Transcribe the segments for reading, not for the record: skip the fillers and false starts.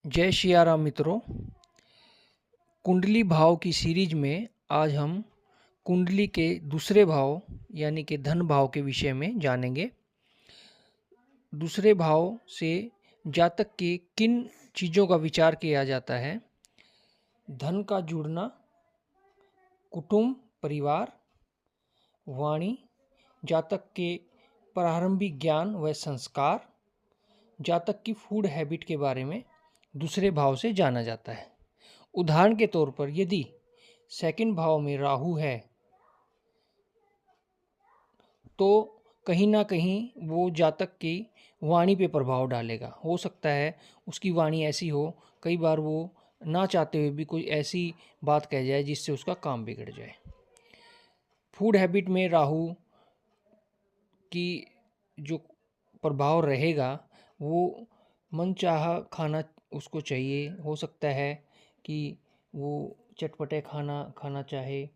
जय सियाराम मित्रों। कुंडली भाव की सीरीज में आज हम कुंडली के दूसरे भाव यानी कि धन भाव के विषय में जानेंगे। दूसरे भाव से जातक के किन चीज़ों का विचार किया जाता है? धन का जुड़ना, कुटुंब, परिवार, वाणी, जातक के प्रारंभिक ज्ञान व संस्कार, जातक की फूड हैबिट के बारे में दूसरे भाव से जाना जाता है। उदाहरण के तौर पर यदि सेकंड भाव में राहु है तो कहीं ना कहीं वो जातक की वाणी पे प्रभाव डालेगा। हो सकता है उसकी वाणी ऐसी हो, कई बार वो ना चाहते हुए भी कोई ऐसी बात कह जाए जिससे उसका काम बिगड़ जाए। फूड हैबिट में राहु की जो प्रभाव रहेगा वो मनचाहा खाना उसको चाहिए। हो सकता है कि वो चटपटे खाना खाना चाहे,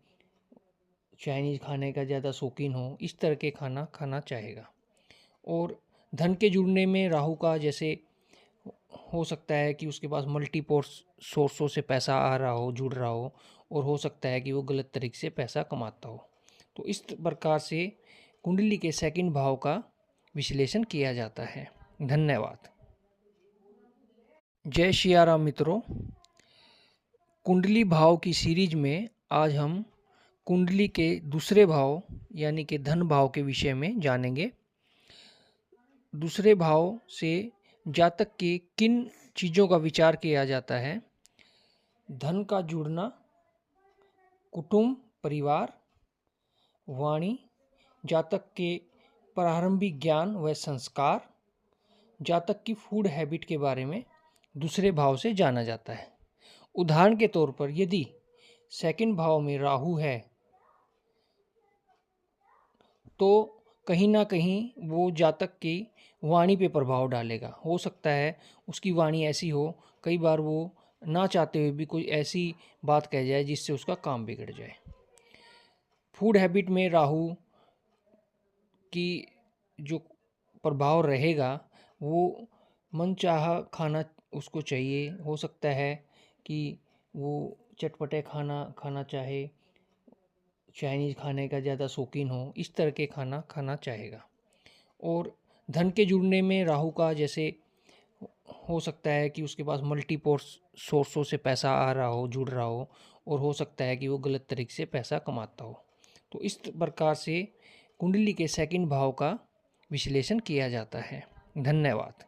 चाइनीज़ खाने का ज़्यादा शौकीन हो, इस तरह के खाना खाना चाहेगा। और धन के जुड़ने में राहु का जैसे हो सकता है कि उसके पास मल्टीपोर्स सोर्सों से पैसा आ रहा हो, जुड़ रहा हो, और हो सकता है कि वो गलत तरीके से पैसा कमाता हो। तो इस प्रकार से कुंडली के सेकंड भाव का विश्लेषण किया जाता है। धन्यवाद। जय सियाराम मित्रों। कुंडली भाव की सीरीज में आज हम कुंडली के दूसरे भाव यानी कि धन भाव के विषय में जानेंगे। दूसरे भाव से जातक के किन चीज़ों का विचार किया जाता है? धन का जुड़ना, कुटुंब, परिवार, वाणी, जातक के प्रारंभिक ज्ञान व संस्कार, जातक की फूड हैबिट के बारे में दूसरे भाव से जाना जाता है। उदाहरण के तौर पर यदि सेकंड भाव में राहु है तो कहीं ना कहीं वो जातक की वाणी पे प्रभाव डालेगा। हो सकता है उसकी वाणी ऐसी हो, कई बार वो ना चाहते हुए भी कोई ऐसी बात कह जाए जिससे उसका काम बिगड़ जाए। फूड हैबिट में राहु की जो प्रभाव रहेगा वो मनचाहा खाना उसको चाहिए। हो सकता है कि वो चटपटे खाना खाना चाहे, चाइनीज़ खाने का ज़्यादा शौकीन हो, इस तरह के खाना खाना चाहेगा। और धन के जुड़ने में राहु का जैसे हो सकता है कि उसके पास मल्टीपोर्स सोर्सों से पैसा आ रहा हो, जुड़ रहा हो, और हो सकता है कि वो गलत तरीके से पैसा कमाता हो। तो इस प्रकार से कुंडली के सेकंड भाव का विश्लेषण किया जाता है। धन्यवाद।